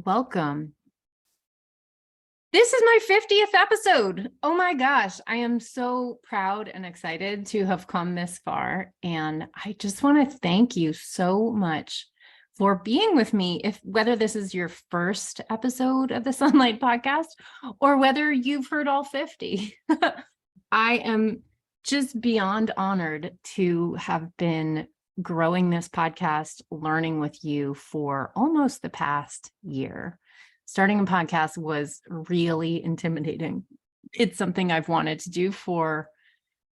Welcome. This is my 50th episode. Oh my gosh, I am so proud and excited to have come this far. And I just want to thank you so much for being with me. Whether this is your first episode of the Sunlight Podcast or whether you've heard all 50, I am just beyond honored to have been growing this podcast, learning with you for almost the past year. Starting a podcast was really intimidating. It's something I've wanted to do for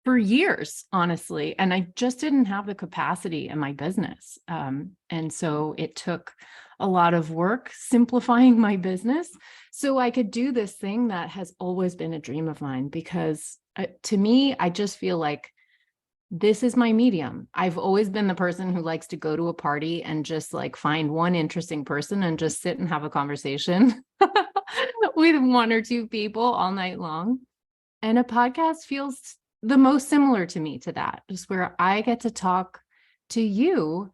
years, honestly, and I just didn't have the capacity in my business. And so it took a lot of work simplifying my business so I could do this thing that has always been a dream of mine, because to me, I just feel like this is my medium. I've always been the person who likes to go to a party and just like find one interesting person and just sit and have a conversation with one or two people all night long. And a podcast feels the most similar to me to that, just where I get to talk to you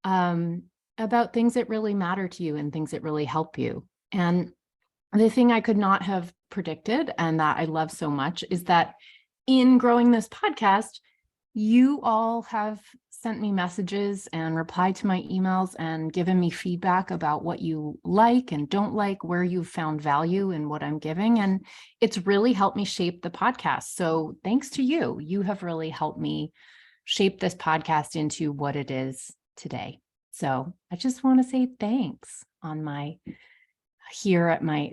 about things that really matter to you and things that really help you. And the thing I could not have predicted, and that I love so much, is that in growing this podcast, you all have sent me messages and replied to my emails and given me feedback about what you like and don't like, where you've found value in what I'm giving. And it's really helped me shape the podcast. So thanks to you. You have really helped me shape this podcast into what it is today. So I just want to say thanks on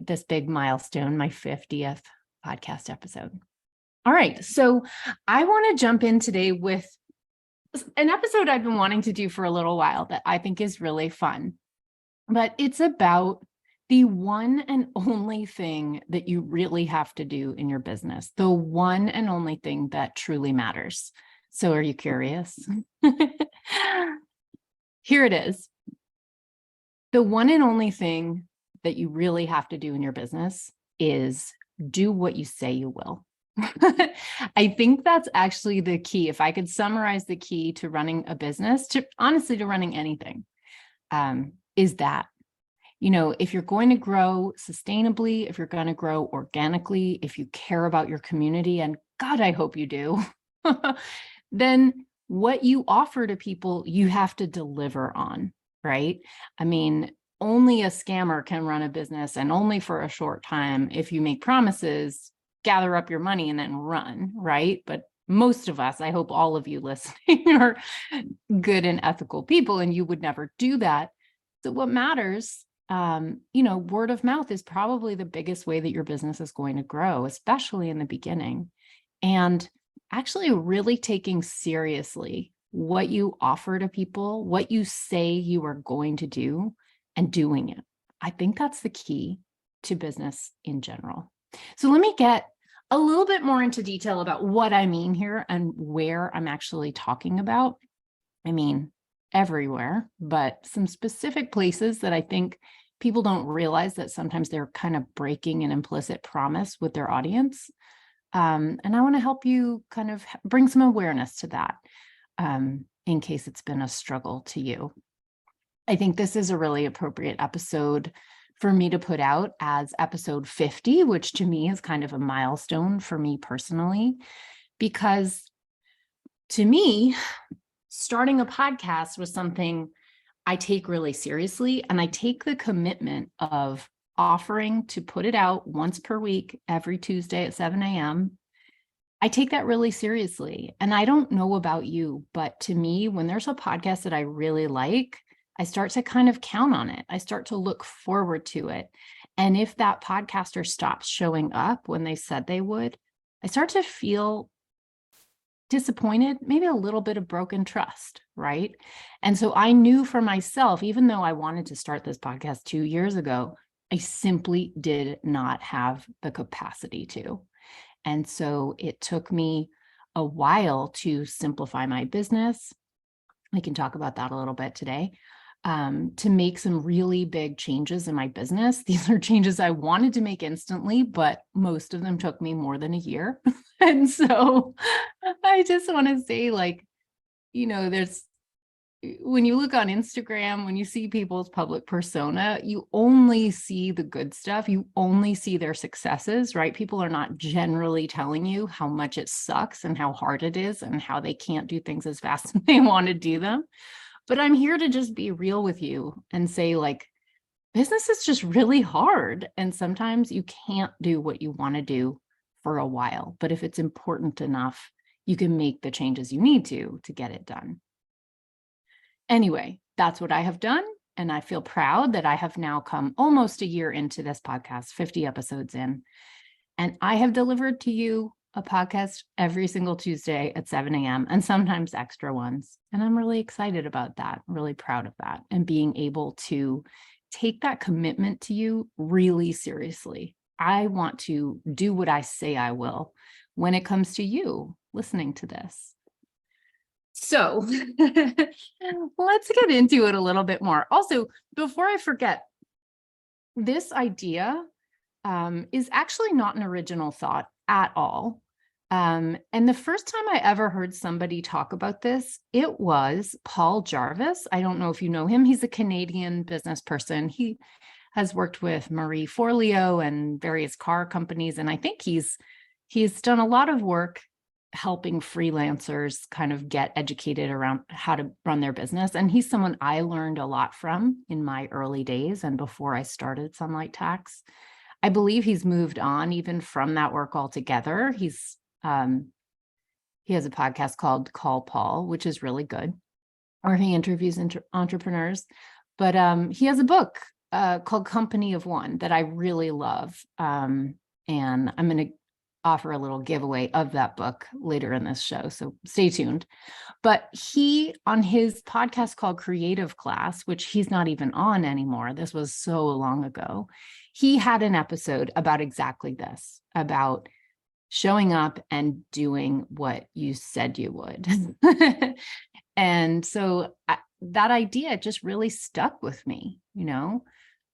this big milestone, my 50th podcast episode. All right, so I want to jump in today with an episode I've been wanting to do for a little while that I think is really fun, but it's about the one and only thing that you really have to do in your business, the one and only thing that truly matters. So are you curious? Here it is. The one and only thing that you really have to do in your business is do what you say you will. I think that's actually the key. If I could summarize the key to running a business, to running anything, is that, if you're going to grow sustainably, if you're going to grow organically, if you care about your community, and God, I hope you do, then what you offer to people, you have to deliver on, right? I mean, only a scammer can run a business, and only for a short time. If you make promises, gather up your money and then run, right? But most of us, I hope all of you listening, are good and ethical people, and you would never do that. So what matters, word of mouth is probably the biggest way that your business is going to grow, especially in the beginning. And actually really taking seriously what you offer to people, what you say you are going to do, and doing it. I think that's the key to business in general. So let me get a little bit more into detail about what I mean here and where I'm actually talking about. I mean, everywhere, but some specific places that I think people don't realize that sometimes they're kind of breaking an implicit promise with their audience. And I want to help you kind of bring some awareness to that in case it's been a struggle to you. I think this is a really appropriate episode for me to put out as episode 50, which to me is kind of a milestone for me personally, because to me, starting a podcast was something I take really seriously, and I take the commitment of offering to put it out once per week, every Tuesday at 7 a.m. I take that really seriously. And I don't know about you, but to me, when there's a podcast that I really like, I start to kind of count on it. I start to look forward to it. And if that podcaster stops showing up when they said they would, I start to feel disappointed, maybe a little bit of broken trust, right? And so I knew for myself, even though I wanted to start this podcast 2 years ago, I simply did not have the capacity to. And so it took me a while to simplify my business. I can talk about that a little bit today. To make some really big changes in my business. These are changes I wanted to make instantly, but most of them took me more than a year. And so I just want to say, there's when you look on Instagram, when you see people's public persona, you only see the good stuff. You only see their successes, right? People are not generally telling you how much it sucks and how hard it is and how they can't do things as fast as they want to do them. But I'm here to just be real with you and say, like, business is just really hard. And sometimes you can't do what you want to do for a while. But if it's important enough, you can make the changes you need to get it done. Anyway, that's what I have done. And I feel proud that I have now come almost a year into this podcast, 50 episodes in. And I have delivered to you a podcast every single Tuesday at 7 a.m. and sometimes extra ones. And I'm really excited about that, really proud of that, and being able to take that commitment to you really seriously. I want to do what I say I will when it comes to you listening to this. So let's get into it a little bit more. Also, before I forget, this idea is actually not an original thought at all. And the first time I ever heard somebody talk about this, it was Paul Jarvis. I don't know if you know him. He's a Canadian business person. He has worked with Marie Forleo and various car companies. And I think he's done a lot of work helping freelancers kind of get educated around how to run their business. And he's someone I learned a lot from in my early days and before I started Sunlight Tax. I believe he's moved on even from that work altogether. He has a podcast called Call Paul, which is really good, or he interviews entrepreneurs. But he has a book called Company of One that I really love. And I'm going to offer a little giveaway of that book later in this show, so stay tuned. But he, on his podcast called Creative Class, which he's not even on anymore, this was so long ago, he had an episode about exactly this, about showing up and doing what you said you would. And so that idea just really stuck with me,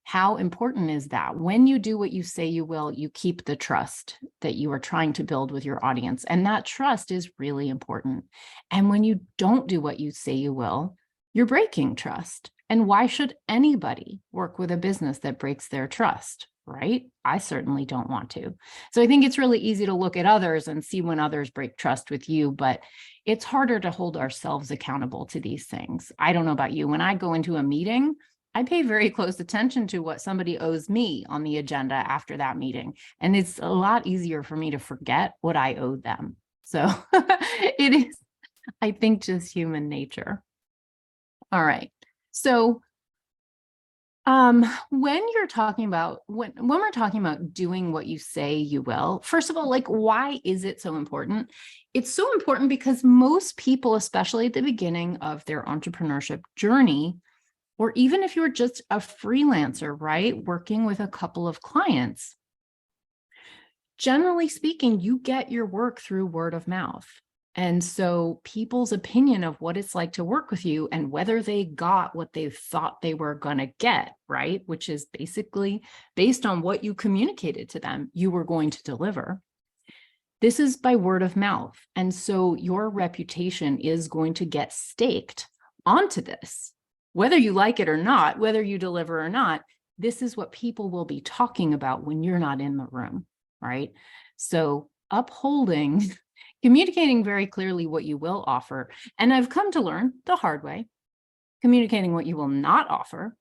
How important is that? When you do what you say you will, you keep the trust that you are trying to build with your audience. And that trust is really important. And when you don't do what you say you will, you're breaking trust. And why should anybody work with a business that breaks their trust, right? I certainly don't want to. So I think it's really easy to look at others and see when others break trust with you, but it's harder to hold ourselves accountable to these things. I don't know about you. When I go into a meeting, I pay very close attention to what somebody owes me on the agenda after that meeting. And it's a lot easier for me to forget what I owe them. So it is, I think, just human nature. All right. So when we're talking about doing what you say you will, first of all, why is it so important? It's so important because most people, especially at the beginning of their entrepreneurship journey, or even if you're just a freelancer, right, working with a couple of clients, generally speaking, you get your work through word of mouth. And so people's opinion of what it's like to work with you and whether they got what they thought they were going to get, right, which is basically based on what you communicated to them you were going to deliver. This is by word of mouth. And so your reputation is going to get staked onto this. Whether you like it or not, whether you deliver or not, this is what people will be talking about when you're not in the room, right? So communicating very clearly what you will offer. And I've come to learn the hard way, communicating what you will not offer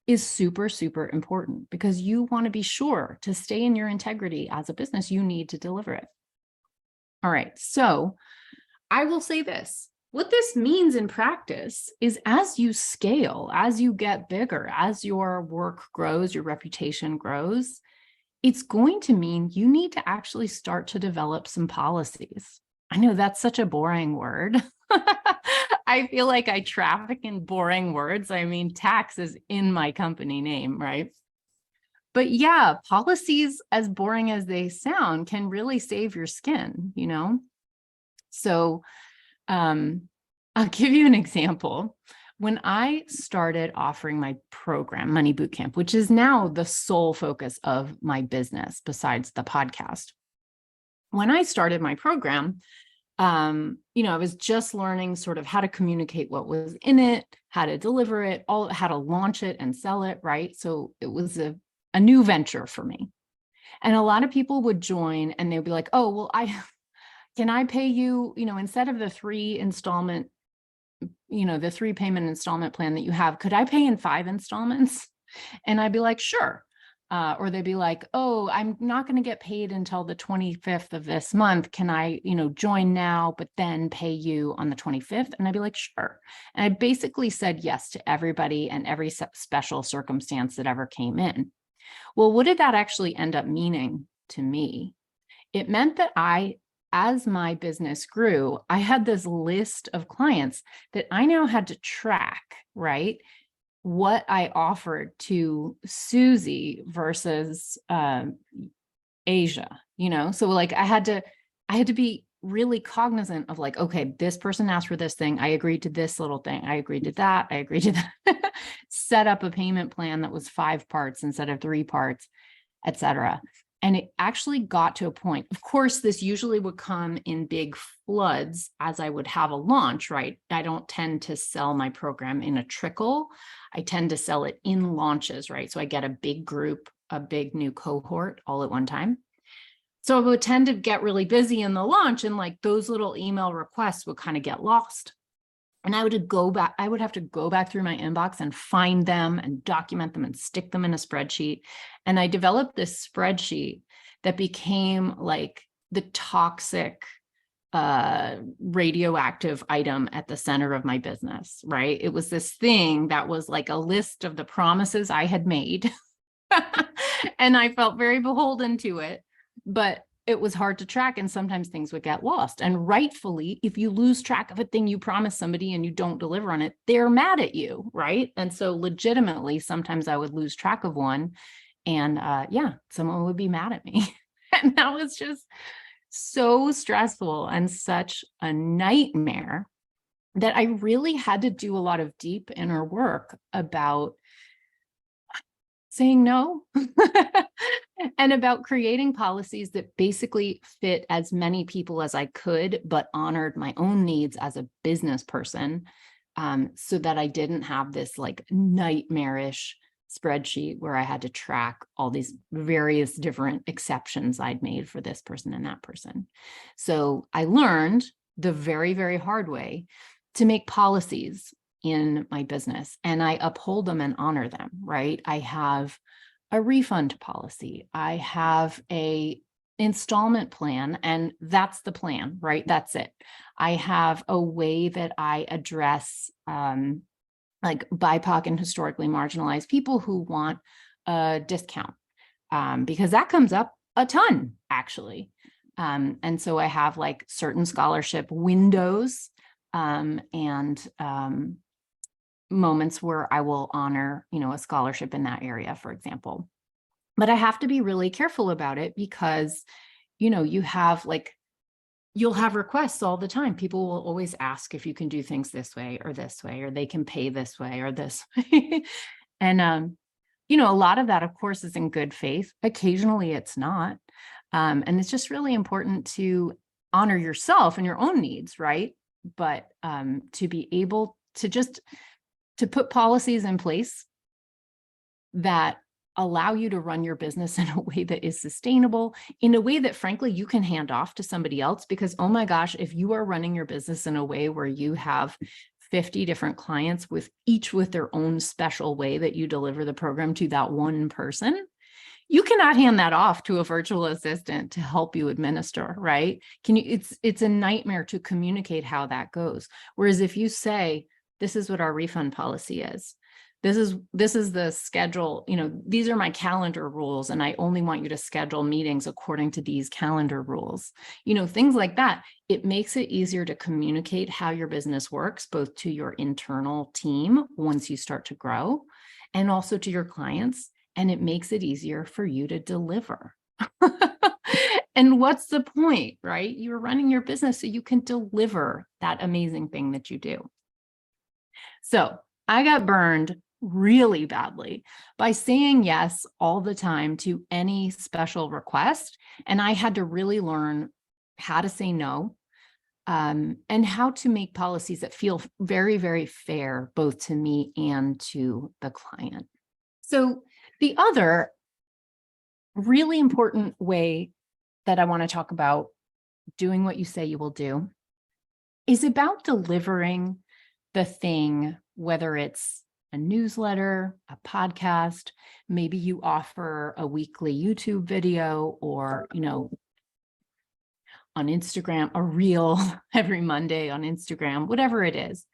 is super, super important because you want to be sure to stay in your integrity as a business. You need to deliver it. All right. So I will say this. What this means in practice is as you scale, as you get bigger, as your work grows, your reputation grows, it's going to mean you need to actually start to develop some policies. I know that's such a boring word. I feel like I traffic in boring words. I mean, tax is in my company name, right? But yeah, policies, as boring as they sound, can really save your skin, So I'll give you an example. When I started offering my program, Money Bootcamp, which is now the sole focus of my business besides the podcast. When I started my program, I was just learning sort of how to communicate what was in it, how to deliver it, how to launch it and sell it, right? So it was a new venture for me. And a lot of people would join and they'd be like, oh, well, can I pay you, instead of the 3 payment installment plan that you have, could I pay in 5 installments? And I'd be like, sure. Or they'd be like, oh, I'm not going to get paid until the 25th of this month. Can I, join now, but then pay you on the 25th? And I'd be like, sure. And I basically said yes to everybody and every special circumstance that ever came in. Well, what did that actually end up meaning to me? It meant that as my business grew, I had this list of clients that I now had to track, right? What I offered to Susie versus Asia, so like I had to be really cognizant of like, okay, this person asked for this thing. I agreed to this little thing. I agreed to that. I agreed to that. Set up a payment plan that was 5 parts instead of 3 parts, et cetera. And it actually got to a point. Of course, this usually would come in big floods as I would have a launch, right? I don't tend to sell my program in a trickle. I tend to sell it in launches, right? So I get a big group, a big new cohort all at one time. So I would tend to get really busy in the launch, and like those little email requests would kind of get lost. And I would have to go back through my inbox and find them and document them and stick them in a spreadsheet. And I developed this spreadsheet that became like the toxic, radioactive item at the center of my business, right? It was this thing that was like a list of the promises I had made. And I felt very beholden to it, but it was hard to track, and sometimes things would get lost. And rightfully, if you lose track of a thing you promised somebody and you don't deliver on it, they're mad at you, right? And so legitimately, sometimes I would lose track of one, and someone would be mad at me. And that was just so stressful and such a nightmare that I really had to do a lot of deep inner work about saying no and about creating policies that basically fit as many people as I could, but honored my own needs as a business person, so that I didn't have this like nightmarish spreadsheet where I had to track all these various different exceptions I'd made for this person and that person. So I learned the very, very hard way to make policies in my business, and I uphold them and honor them, right? I have a refund policy. I have a installment plan, and that's the plan, right? That's it. I have a way that I address like BIPOC and historically marginalized people who want a discount, because that comes up a ton, actually. And so I have like certain scholarship windows and moments where I will honor, a scholarship in that area, for example. But I have to be really careful about it because, you have like, you'll have requests all the time. People will always ask if you can do things this way, or they can pay this way or this way. And, a lot of that, of course, is in good faith. Occasionally it's not. And it's just really important to honor yourself and your own needs, right? But to be able to to put policies in place that allow you to run your business in a way that is sustainable, in a way that frankly you can hand off to somebody else. Because, oh my gosh, if you are running your business in a way where you have 50 different clients each with their own special way that you deliver the program to that one person, you cannot hand that off to a virtual assistant to help you administer, right? It's a nightmare to communicate how that goes. Whereas if you say, this is what our refund policy is, this is the schedule, these are my calendar rules, and I only want you to schedule meetings according to these calendar rules, things like that. It makes it easier to communicate how your business works, both to your internal team once you start to grow, and also to your clients. And it makes it easier for you to deliver. And what's the point, right? You're running your business so you can deliver that amazing thing that you do. So I got burned really badly by saying yes all the time to any special request. And I had to really learn how to say no, and how to make policies that feel very, very fair, both to me and to the client. So the other really important way that I want to talk about doing what you say you will do is about delivering the thing, whether it's a newsletter, a podcast, maybe you offer a weekly YouTube video or, on Instagram, a reel every Monday on Instagram, whatever it is.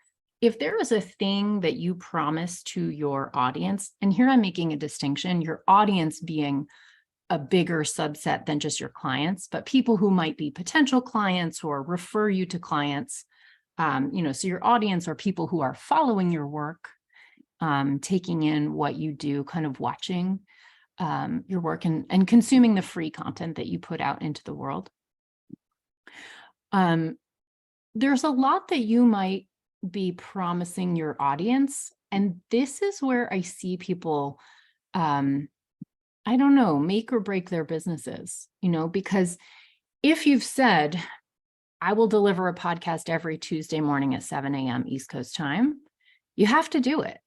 If there is a thing that you promise to your audience, and here I'm making a distinction, your audience being a bigger subset than just your clients, but people who might be potential clients or refer you to clients. So your audience are people who are following your work, taking in what you do, kind of watching your work and consuming the free content that you put out into the world. There's a lot that you might be promising your audience. And this is where I see people, I don't know, make or break their businesses, because if you've said, I will deliver a podcast every Tuesday morning at 7 a.m. East Coast time, you have to do it,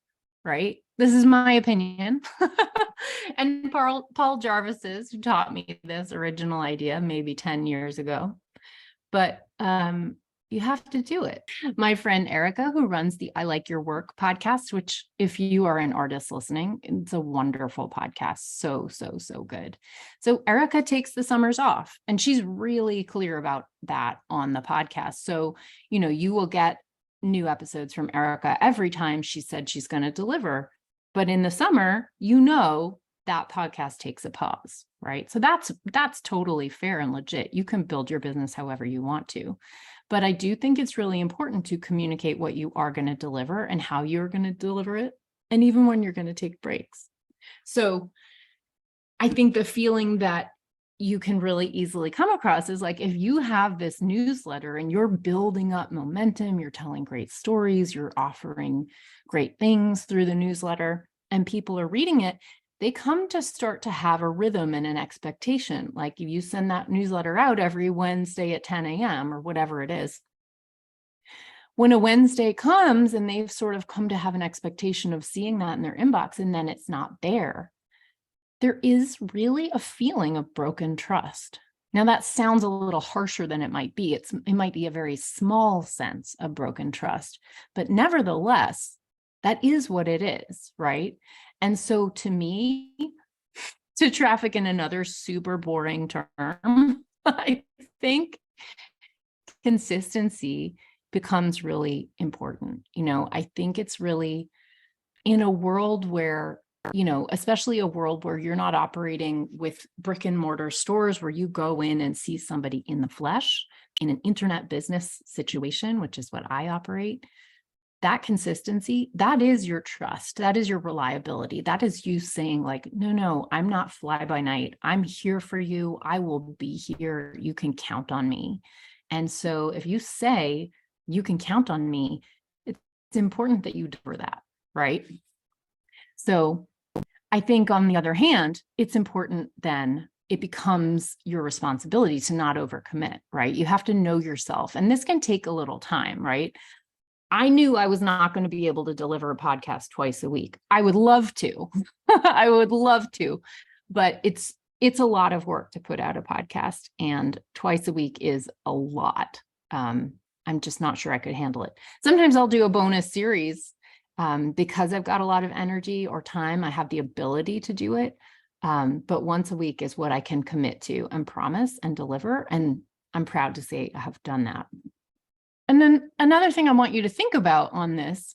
right? This is my opinion. And Paul Jarvis's, who taught me this original idea maybe 10 years ago. But you have to do it. My friend Erica, who runs the I Like Your Work podcast, which if you are an artist listening, it's a wonderful podcast. So, so, so good. So Erica takes the summers off and she's really clear about that on the podcast. So, you will get new episodes from Erica every time she said she's going to deliver. But in the summer, that podcast takes a pause, right? So that's totally fair and legit. You can build your business however you want to. But I do think it's really important to communicate what you are going to deliver and how you're going to deliver it, and even when you're going to take breaks. So I think the feeling that you can really easily come across is like, if you have this newsletter and you're building up momentum, you're telling great stories, you're offering great things through the newsletter, and people are reading it, they come to start to have a rhythm and an expectation. Like if you send that newsletter out every Wednesday at 10 a.m. or whatever it is, when a Wednesday comes and they've sort of come to have an expectation of seeing that in their inbox and then it's not there, there is really a feeling of broken trust. Now that sounds a little harsher than it might be. It might be a very small sense of broken trust, but nevertheless, that is what it is, right? And so to me, to traffic in another super boring term, I think consistency becomes really important. I think it's really in a world where, especially a world where you're not operating with brick and mortar stores where you go in and see somebody in the flesh in an internet business situation, which is what I operate. That consistency, that is your trust. That is your reliability. That is you saying like, no, I'm not fly by night. I'm here for you. I will be here. You can count on me. And so if you say you can count on me, it's important that you deliver that, right? So I think on the other hand, it's important then it becomes your responsibility to not overcommit, right? You have to know yourself. And this can take a little time, right? I knew I was not going to be able to deliver a podcast twice a week. I would love to. I would love to, but it's a lot of work to put out a podcast, and twice a week is a lot. I'm just not sure I could handle it. Sometimes I'll do a bonus series because I've got a lot of energy or time. I have the ability to do it. But once a week is what I can commit to and promise and deliver. And I'm proud to say I have done that. And then another thing I want you to think about on this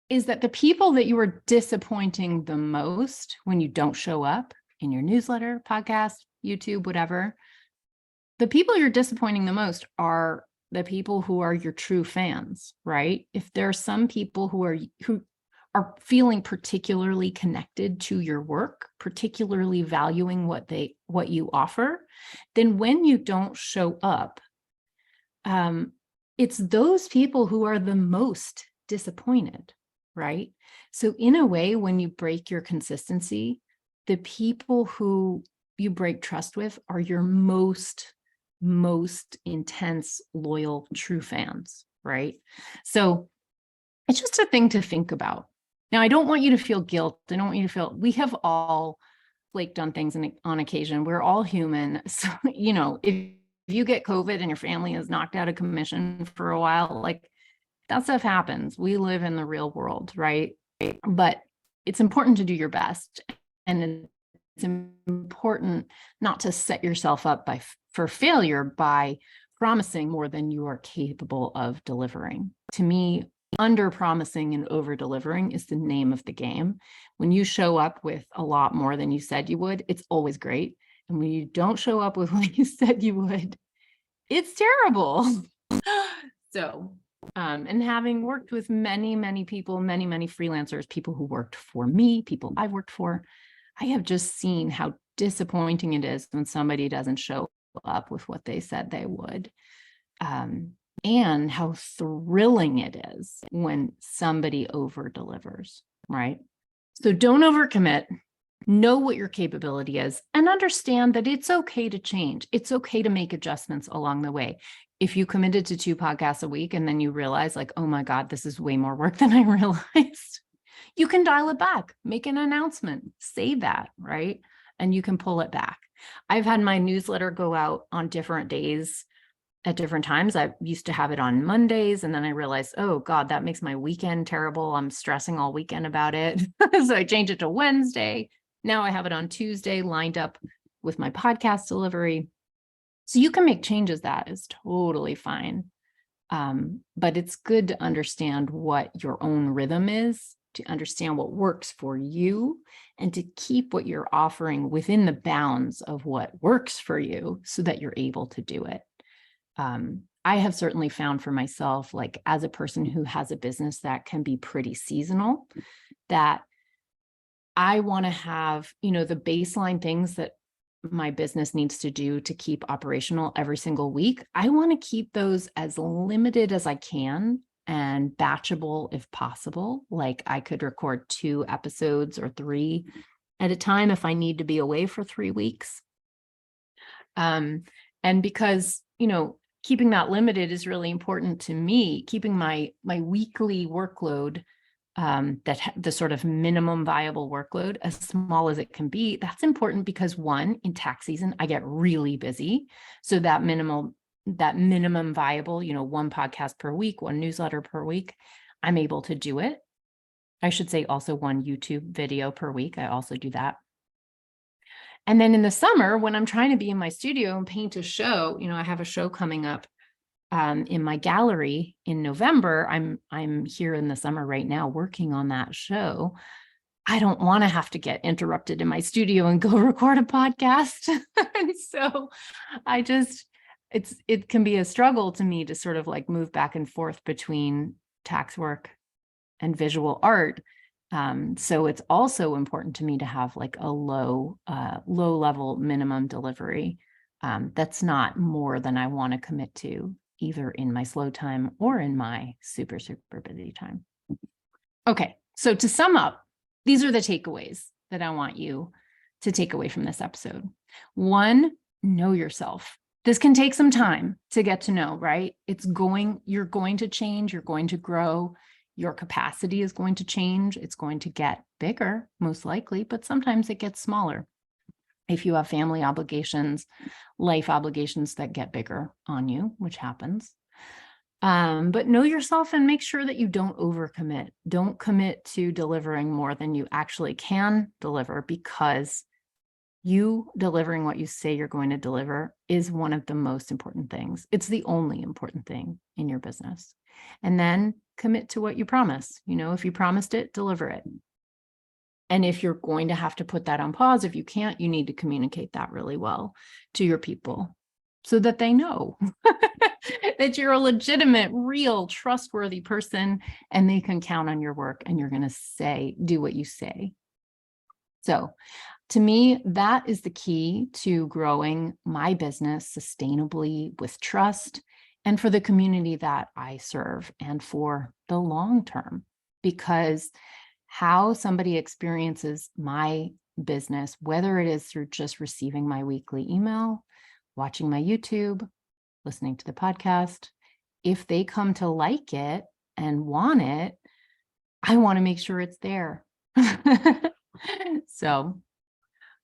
is that the people that you are disappointing the most when you don't show up in your newsletter, podcast, YouTube, whatever, the people you're disappointing the most are the people who are your true fans, right? If there are some people who are feeling particularly connected to your work, particularly valuing what you offer, then when you don't show up, it's those people who are the most disappointed, right? So in a way, when you break your consistency, the people who you break trust with are your most most intense, loyal, true fans, right? So it's just a thing to think about. Now, I don't want you to feel guilt. I don't want you to feel, we have all flaked on things on occasion. We're all human. So, if you get COVID and your family is knocked out of commission for a while, like that stuff happens. We live in the real world, right? But it's important to do your best. And it's important not to set yourself up for failure by promising more than you are capable of delivering. To me, under promising and over delivering is the name of the game. When you show up with a lot more than you said you would, it's always great. And when you don't show up with what you said you would, it's terrible. So, and having worked with many, many people, many, many freelancers, people who worked for me, people I've worked for, I have just seen how disappointing it is when somebody doesn't show up with what they said they would. And how thrilling it is when somebody over delivers, right? So don't overcommit, know what your capability is, and understand that it's okay to change. It's okay to make adjustments along the way. If you committed to 2 podcasts a week and then you realize like, oh my God, this is way more work than I realized, you can dial it back, make an announcement, say that, right? And you can pull it back. I've had my newsletter go out on different days at different times. I used to have it on Mondays, and then I realized, oh God, that makes my weekend terrible. I'm stressing all weekend about it. So I changed it to Wednesday. Now I have it on Tuesday lined up with my podcast delivery. So you can make changes. That is totally fine. But it's good to understand what your own rhythm is, to understand what works for you, and to keep what you're offering within the bounds of what works for you so that you're able to do it. I have certainly found for myself, like as a person who has a business that can be pretty seasonal, that I want to have, the baseline things that my business needs to do to keep operational every single week. I want to keep those as limited as I can and batchable if possible. Like I could record 2 episodes or 3 at a time if I need to be away for 3 weeks. And because, keeping that limited is really important to me, keeping my weekly workload, the sort of minimum viable workload as small as it can be. That's important because 1, in tax season, I get really busy. So that minimum viable, 1 podcast per week, 1 newsletter per week, I'm able to do it. I should say also 1 YouTube video per week. I also do that. And then in the summer, when I'm trying to be in my studio and paint a show, I have a show coming up in my gallery in November. I'm here in the summer right now working on that show. I don't want to have to get interrupted in my studio and go record a podcast. And so it can be a struggle to me to sort of like move back and forth between tax work and visual art. So it's also important to me to have like a low level minimum delivery. That's not more than I want to commit to either in my slow time or in my super, super busy time. Okay. So to sum up, these are the takeaways that I want you to take away from this episode. 1, know yourself. This can take some time to get to know, right? You're going to change, you're going to grow. Your capacity is going to change. It's going to get bigger, most likely, but sometimes it gets smaller. If you have family obligations, life obligations that get bigger on you, which happens. But know yourself and make sure that you don't overcommit. Don't commit to delivering more than you actually can deliver, because you delivering what you say you're going to deliver is one of the most important things. It's the only important thing in your business. And then commit to what you promise. If you promised it, deliver it. And if you're going to have to put that on pause, if you can't, you need to communicate that really well to your people so that they know that you're a legitimate, real, trustworthy person and they can count on your work and you're going to do what you say. So to me, that is the key to growing my business sustainably with trust and for the community that I serve and for the long term, because how somebody experiences my business, whether it is through just receiving my weekly email watching my YouTube, listening to the podcast, if they come to like it and want it, I want to make sure it's there. So,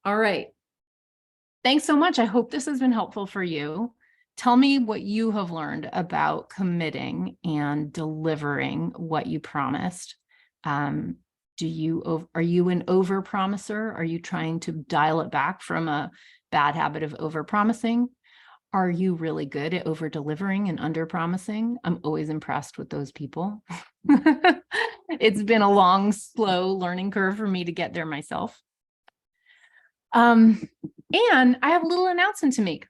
all right. Thanks so much. I hope this has been helpful for you. Tell me what you have learned about committing and delivering what you promised. Are you an over promiser? Are you trying to dial it back from a bad habit of over promising? Are you really good at over delivering and under promising? I'm always impressed with those people. It's been a long, slow learning curve for me to get there myself. And I have a little announcement to make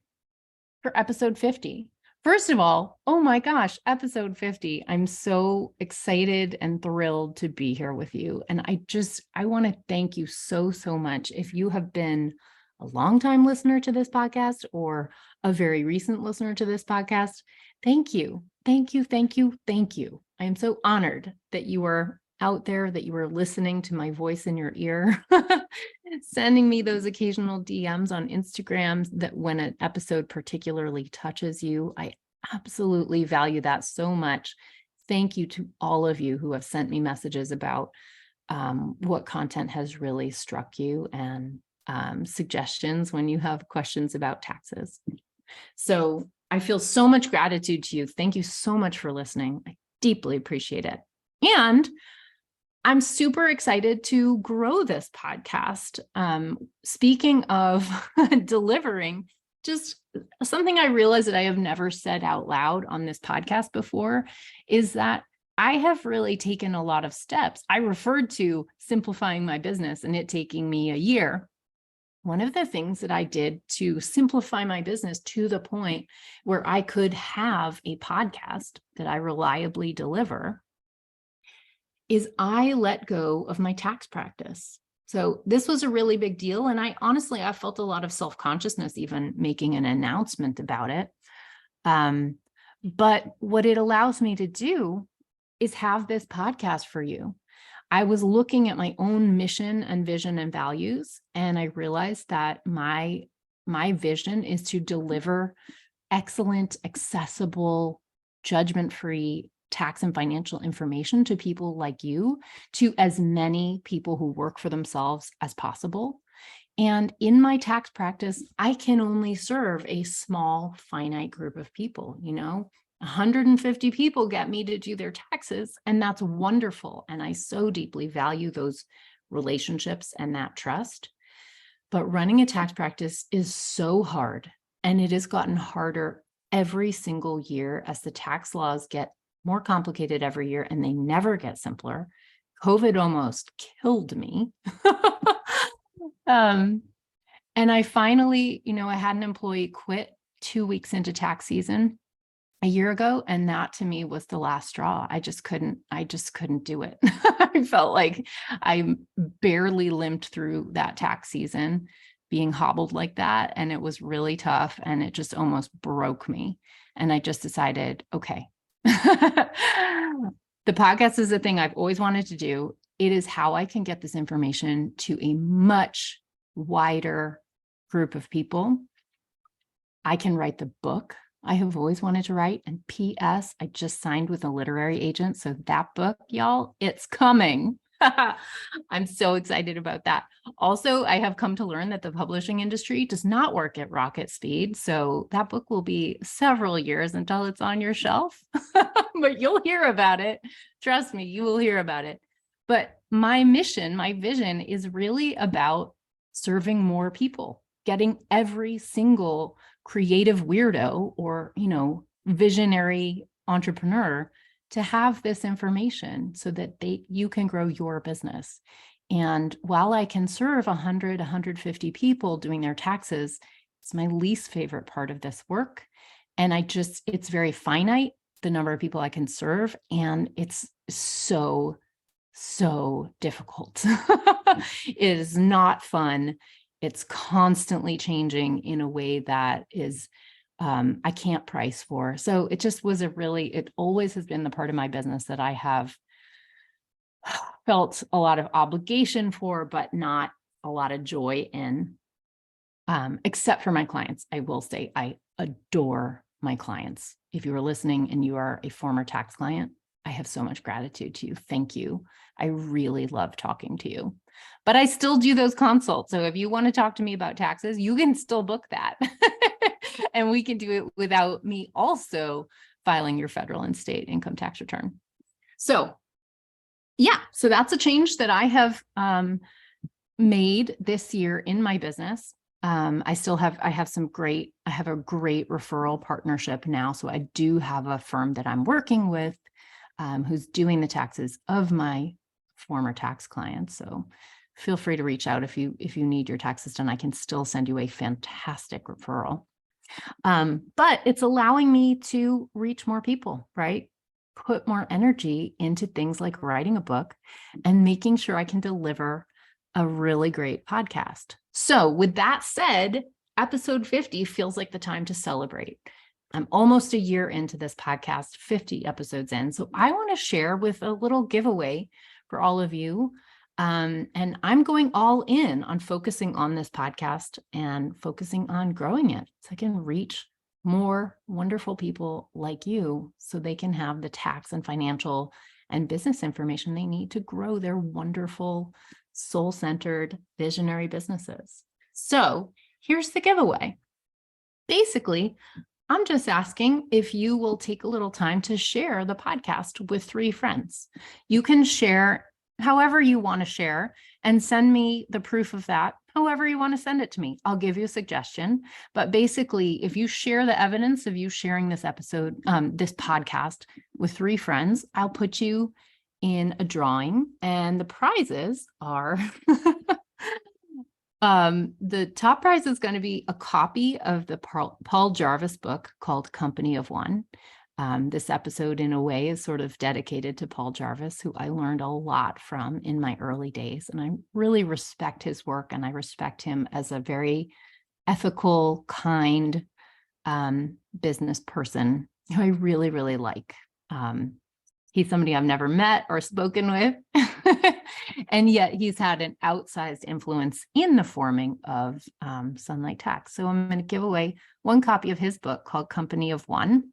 for episode 50. First of all, oh my gosh, episode 50. I'm so excited and thrilled to be here with you. And I want to thank you so, so much. If you have been a longtime listener to this podcast or a very recent listener to this podcast, thank you. Thank you, thank you, thank you. I am so honored that you are out there, that you are listening to my voice in your ear, sending me those occasional DMs on Instagram that when an episode particularly touches you. I absolutely value that so much. Thank you to all of you who have sent me messages about what content has really struck you and suggestions when you have questions about taxes. So I feel so much gratitude to you. Thank you so much for listening. I deeply appreciate it. And I'm super excited to grow this podcast. Speaking of delivering, just something I realized that I have never said out loud on this podcast before is that I have really taken a lot of steps. I referred to simplifying my business and it taking me a year. One of the things that I did to simplify my business to the point where I could have a podcast that I reliably deliver is I let go of my tax practice. So this was a really big deal. And I felt a lot of self-consciousness even making an announcement about it. But what it allows me to do is have this podcast for you. I was looking at my own mission and vision and values, and I realized that my vision is to deliver excellent, accessible, judgment-free tax and financial information to people like you, to as many people who work for themselves as possible. And in my tax practice, I can only serve a small, finite group of people. 150 people get me to do their taxes, and that's wonderful. And I so deeply value those relationships and that trust. But running a tax practice is so hard, and it has gotten harder every single year as the tax laws get more complicated every year, and they never get simpler. COVID almost killed me. And I finally, I had an employee quit 2 weeks into tax season a year ago, and that to me was the last straw. I just couldn't do it. I felt like I barely limped through that tax season being hobbled like that, and it was really tough, and it just almost broke me. And I just decided, okay, the podcast is a thing I've always wanted to do. It is how I can get this information to a much wider group of people. I can write the book I have always wanted to write. And P.S., I just signed with a literary agent. So that book, y'all, it's coming. I'm so excited about that. Also, I have come to learn that the publishing industry does not work at rocket speed. So that book will be several years until it's on your shelf, but you'll hear about it. Trust me, you will hear about it. But my mission, my vision is really about serving more people, getting every single creative weirdo or, visionary entrepreneur to have this information so that you can grow your business. And while I can serve 100, 150 people doing their taxes, it's my least favorite part of this work. And it's very finite, the number of people I can serve. And it's so difficult. It is not fun. It's constantly changing in a way that is I can't price for. So it just was it always has been the part of my business that I have felt a lot of obligation for, but not a lot of joy in. except for my clients. I will say I adore my clients. If you are listening and you are a former tax client, I have so much gratitude to you. Thank you. I really love talking to you. But I still do those consults. So if you want to talk to me about taxes, you can still book that. And we can do it without me also filing your federal and state income tax return. So yeah, so that's a change that I have made this year in my business. I have a great referral partnership now. So I do have a firm that I'm working with who's doing the taxes of my former tax clients. So feel free to reach out if you need your taxes done. I can still send you a fantastic referral. But it's allowing me to reach more people, right? Put more energy into things like writing a book and making sure I can deliver a really great podcast. So with that said, episode 50 feels like the time to celebrate. I'm almost a year into this podcast, 50 episodes in. So I want to share with a little giveaway for all of you. And I'm going all in on focusing on this podcast and focusing on growing it so I can reach more wonderful people like you so they can have the tax and financial and business information they need to grow their wonderful, soul-centered, visionary businesses. So here's the giveaway. Basically, I'm just asking if you will take a little time to share the podcast with 3 friends. You can share however you want to share and send me the proof of that, however you want to send it to me. I'll give you a suggestion. But basically, if you share the evidence of you sharing this episode, this podcast with 3 friends, I'll put you in a drawing, and the prizes are the top prize is going to be a copy of the Paul Jarvis book called Company of One. This episode, in a way, is sort of dedicated to Paul Jarvis, who I learned a lot from in my early days. And I really respect his work, and I respect him as a very ethical, kind business person who I really, really like. He's somebody I've never met or spoken with, and yet he's had an outsized influence in the forming of Sunlight Tax. So I'm going to give away 1 copy of his book called Company of One.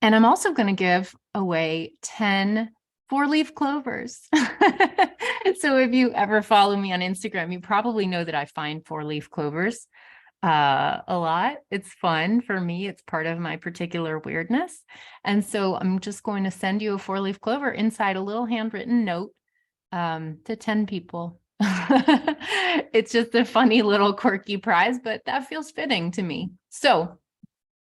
And I'm also going to give away 10 4-leaf clovers. So if you ever follow me on Instagram, you probably know that I find 4-leaf clovers a lot. It's fun for me. It's part of my particular weirdness. And so I'm just going to send you a 4-leaf clover inside a little handwritten note to 10 people. It's just a funny little quirky prize, but that feels fitting to me. So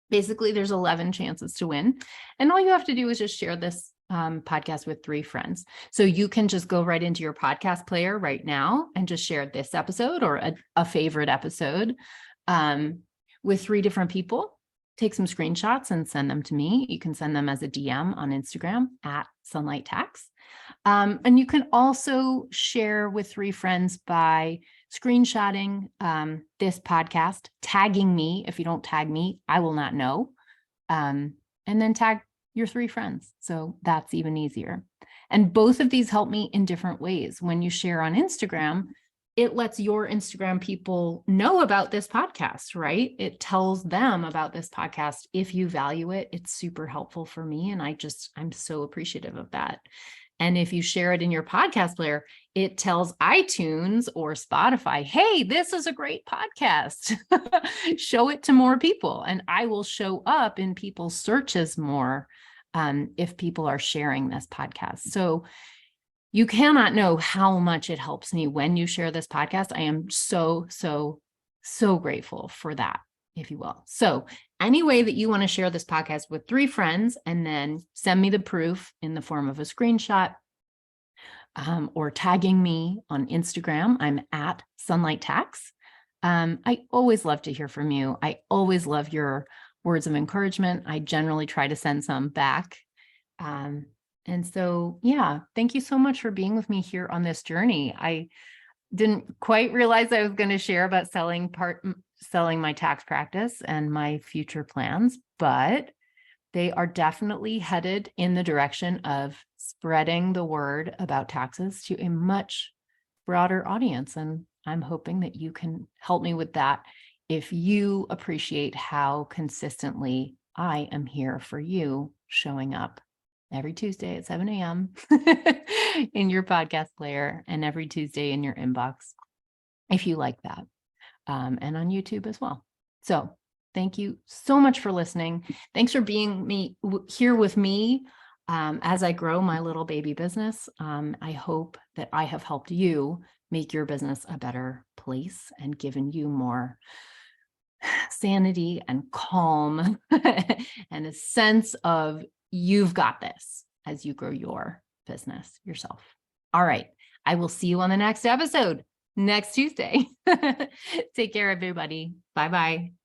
basically, there's 11 chances to win. And all you have to do is just share this podcast with 3 friends. So you can just go right into your podcast player right now and just share this episode or a favorite episode with 3 different people. Take some screenshots and send them to me. You can send them as a DM on Instagram at Sunlight Tax. And you can also share with 3 friends by screenshotting this podcast, tagging me. If you don't tag me, I will not know. And then tag your 3 friends. So that's even easier. And both of these help me in different ways. When you share on Instagram, it lets your Instagram people know about this podcast, right? It tells them about this podcast. If you value it, it's super helpful for me. And I'm so appreciative of that. And if you share it in your podcast player, it tells iTunes or Spotify, hey, this is a great podcast. Show it to more people. And I will show up in people's searches more if people are sharing this podcast. So you cannot know how much it helps me when you share this podcast. I am so, so, so grateful for that, if you will. So any way that you want to share this podcast with 3 friends and then send me the proof in the form of a screenshot or tagging me on Instagram, I'm at Sunlight Tax. I always love to hear from you. I always love your words of encouragement. I generally try to send some back. And so, yeah, thank you so much for being with me here on this journey. I didn't quite realize I was going to share about selling my tax practice and my future plans, but they are definitely headed in the direction of spreading the word about taxes to a much broader audience. And I'm hoping that you can help me with that if you appreciate how consistently I am here for you, showing up every Tuesday at 7 a.m. in your podcast player and every Tuesday in your inbox, if you like that, and on YouTube as well. So thank you so much for listening. Thanks for being here with me as I grow my little baby business. I hope that I have helped you make your business a better place and given you more sanity and calm and a sense of you've got this as you grow your business yourself. All right. I will see you on the next episode next Tuesday. Take care, everybody. Bye-bye.